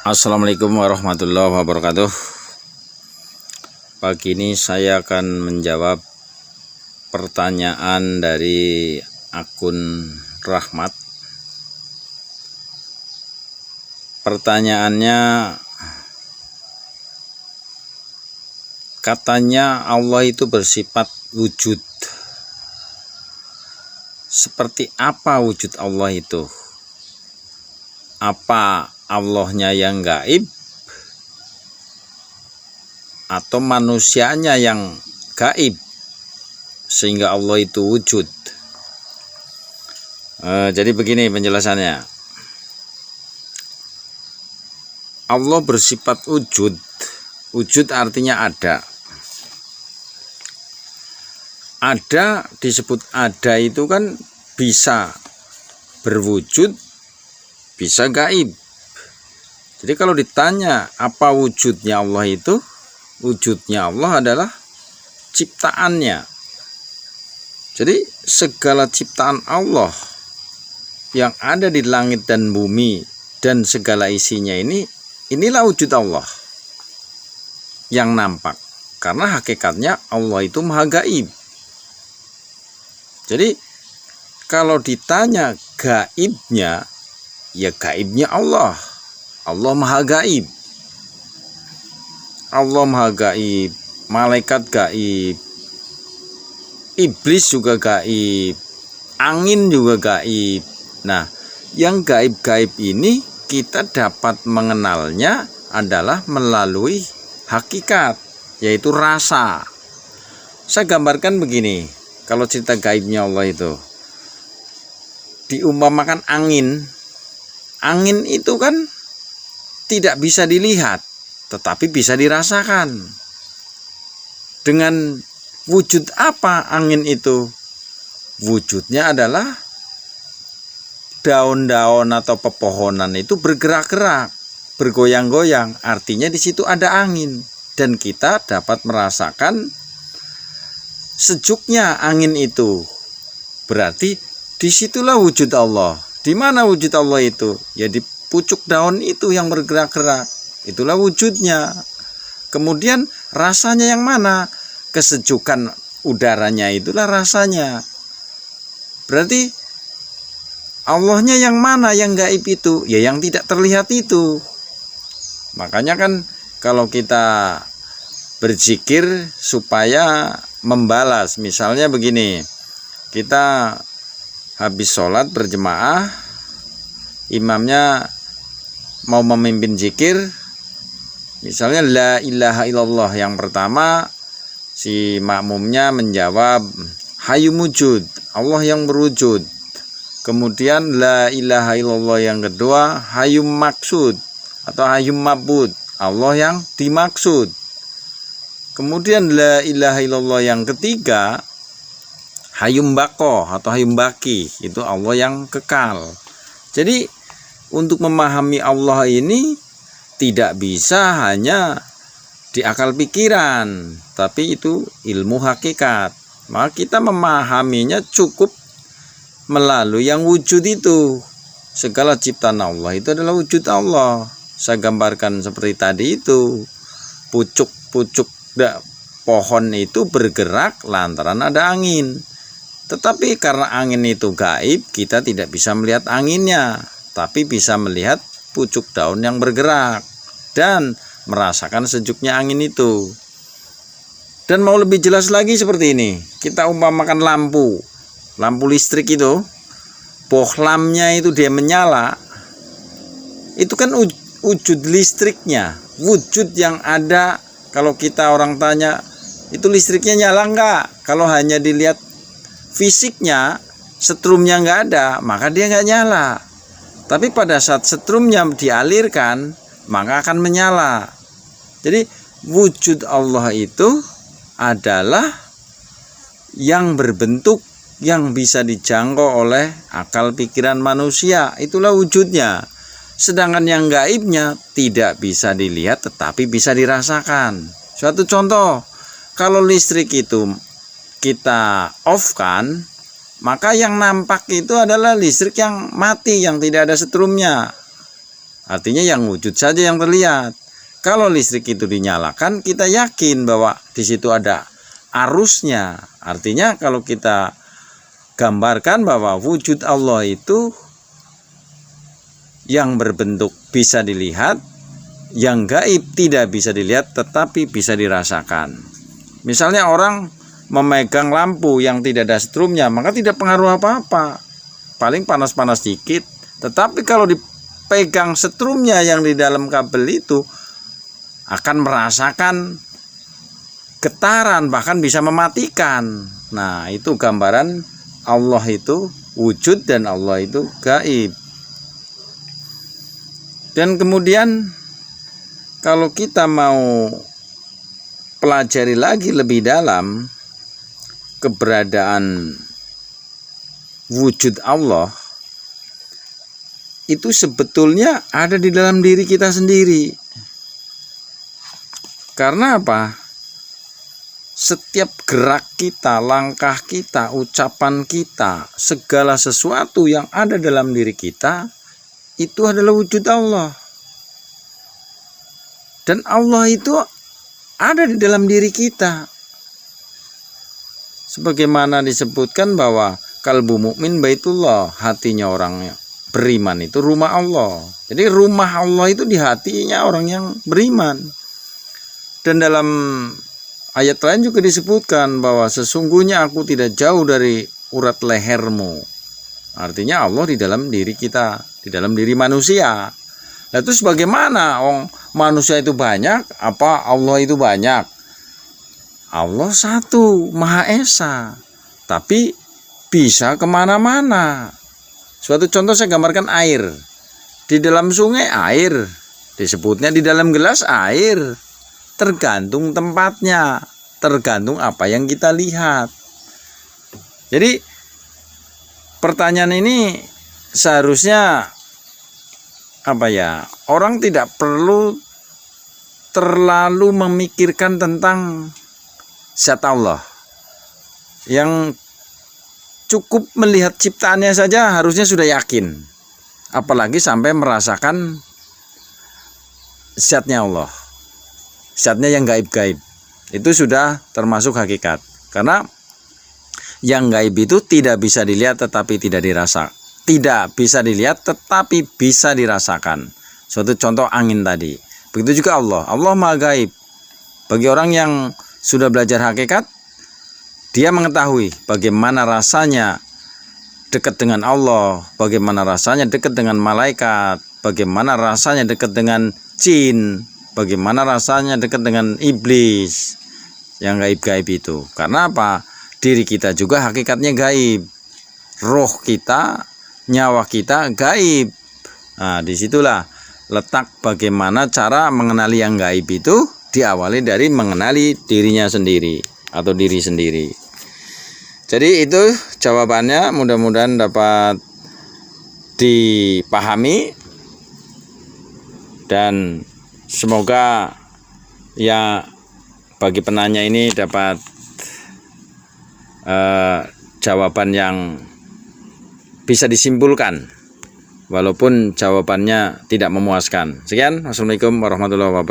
Assalamualaikum warahmatullahi wabarakatuh. Pagi ini saya akan menjawab pertanyaan dari akun Rahmat. Pertanyaannya, katanya Allah itu bersifat wujud. Seperti apa wujud Allah itu? Apa Allahnya yang gaib atau manusianya yang gaib sehingga Allah itu wujud? Jadi begini penjelasannya. Allah bersifat wujud. Wujud artinya ada. Ada, disebut ada itu kan bisa berwujud, bisa gaib. Jadi kalau ditanya apa wujudnya Allah itu, wujudnya Allah adalah ciptaannya. Jadi segala ciptaan Allah yang ada di langit dan bumi dan segala isinya inilah wujud Allah yang nampak. Karena hakikatnya Allah itu maha gaib. Jadi kalau ditanya gaibnya, ya gaibnya Allah. Allah maha gaib. Allah maha gaib, malaikat gaib, iblis juga gaib, angin juga gaib. Nah, yang gaib-gaib ini kita dapat mengenalnya adalah melalui hakikat, yaitu rasa. Saya gambarkan begini, kalau cerita gaibnya Allah itu diumpamakan angin. Angin itu kan tidak bisa dilihat, tetapi bisa dirasakan. Dengan wujud apa angin itu? Wujudnya adalah daun-daun atau pepohonan itu bergerak-gerak, bergoyang-goyang. Artinya di situ ada angin dan kita dapat merasakan sejuknya angin itu. Berarti disitulah wujud Allah. Di mana wujud Allah itu? Ya di pucuk daun itu yang bergerak-gerak, itulah wujudnya. Kemudian rasanya yang mana? Kesejukan udaranya itulah rasanya. Berarti Allahnya yang mana yang gaib itu? Ya yang tidak terlihat itu. Makanya kan kalau kita berzikir supaya membalas, misalnya begini, kita habis sholat berjemaah, imamnya mau memimpin zikir, misalnya la ilaha illallah, yang pertama si makmumnya menjawab hayyum wujud, Allah yang berwujud. Kemudian la ilaha illallah yang kedua hayyum maksud atau hayyum ma'bud, Allah yang dimaksud. Kemudian la ilaha illallah yang ketiga hayyum baqo atau hayyum baki, itu Allah yang kekal. Jadi untuk memahami Allah ini tidak bisa hanya di akal pikiran, tapi itu ilmu hakikat. Maka kita memahaminya cukup melalui yang wujud itu. Segala ciptaan Allah itu adalah wujud Allah. Saya gambarkan seperti tadi itu. Pucuk-pucuk pohon itu bergerak lantaran ada angin. Tetapi karena angin itu gaib, kita tidak bisa melihat anginnya, tapi bisa melihat pucuk daun yang bergerak dan merasakan sejuknya angin itu. Dan mau lebih jelas lagi seperti ini, kita umpamakan lampu listrik itu, bohlamnya itu dia menyala, itu kan wujud listriknya, wujud yang ada. Kalau kita orang tanya, itu listriknya nyala enggak? Kalau hanya dilihat fisiknya, setrumnya nggak ada, maka dia nggak nyala. Tapi pada saat setrumnya dialirkan, maka akan menyala. Jadi wujud Allah itu adalah yang berbentuk, yang bisa dijangkau oleh akal pikiran manusia. Itulah wujudnya. Sedangkan yang gaibnya tidak bisa dilihat tetapi bisa dirasakan. Suatu contoh, kalau listrik itu kita off-kan, maka yang nampak itu adalah listrik yang mati, yang tidak ada setrumnya. Artinya yang wujud saja yang terlihat. Kalau listrik itu dinyalakan, kita yakin bahwa di situ ada arusnya. Artinya kalau kita gambarkan bahwa wujud Allah itu yang berbentuk bisa dilihat, yang gaib tidak bisa dilihat tetapi bisa dirasakan. Misalnya orang memegang lampu yang tidak ada setrumnya, maka tidak pengaruh apa-apa, paling panas-panas dikit. Tetapi kalau dipegang setrumnya yang di dalam kabel itu, akan merasakan getaran, bahkan bisa mematikan. Nah, itu gambaran Allah itu wujud dan Allah itu gaib. Dan kemudian kalau kita mau pelajari lagi lebih dalam keberadaan wujud Allah, itu sebetulnya ada di dalam diri kita sendiri. Karena apa? Setiap gerak kita, langkah kita, ucapan kita, segala sesuatu yang ada dalam diri kita itu adalah wujud Allah. Dan Allah itu ada di dalam diri kita. Sebagaimana disebutkan bahwa kalbu mukmin baitullah, hatinya orang beriman itu rumah Allah. Jadi rumah Allah itu di hatinya orang yang beriman. Dan dalam ayat lain juga disebutkan bahwa sesungguhnya aku tidak jauh dari urat lehermu. Artinya Allah di dalam diri kita, di dalam diri manusia. Nah, terus bagaimana? Manusia itu banyak, apa Allah itu banyak? Allah satu, Maha Esa, tapi bisa kemana-mana. Suatu contoh saya gambarkan air. Di dalam sungai air, disebutnya di dalam gelas air. Tergantung tempatnya, tergantung apa yang kita lihat. Jadi pertanyaan ini seharusnya orang tidak perlu terlalu memikirkan tentang zat Allah. Yang cukup melihat ciptaannya saja harusnya sudah yakin, apalagi sampai merasakan zatnya Allah, zatnya yang gaib-gaib. Itu sudah termasuk hakikat. Karena yang gaib itu tidak bisa dilihat tetapi tidak dirasa. Tidak bisa dilihat tetapi bisa dirasakan. Suatu contoh angin tadi. Begitu juga Allah. Allah Maha Gaib. Bagi orang yang sudah belajar hakikat, dia mengetahui bagaimana rasanya dekat dengan Allah, bagaimana rasanya dekat dengan malaikat, bagaimana rasanya dekat dengan jin, bagaimana rasanya dekat dengan iblis yang gaib-gaib itu. Karena apa? Diri kita juga hakikatnya gaib. Roh kita, nyawa kita gaib. Nah, disitulah letak bagaimana cara mengenali yang gaib itu, diawali dari mengenali dirinya sendiri atau diri sendiri. Jadi itu jawabannya, mudah-mudahan dapat dipahami dan semoga ya bagi penanya ini dapat jawaban yang bisa disimpulkan walaupun jawabannya tidak memuaskan. Sekian, wassalamualaikum warahmatullahi wabarakatuh.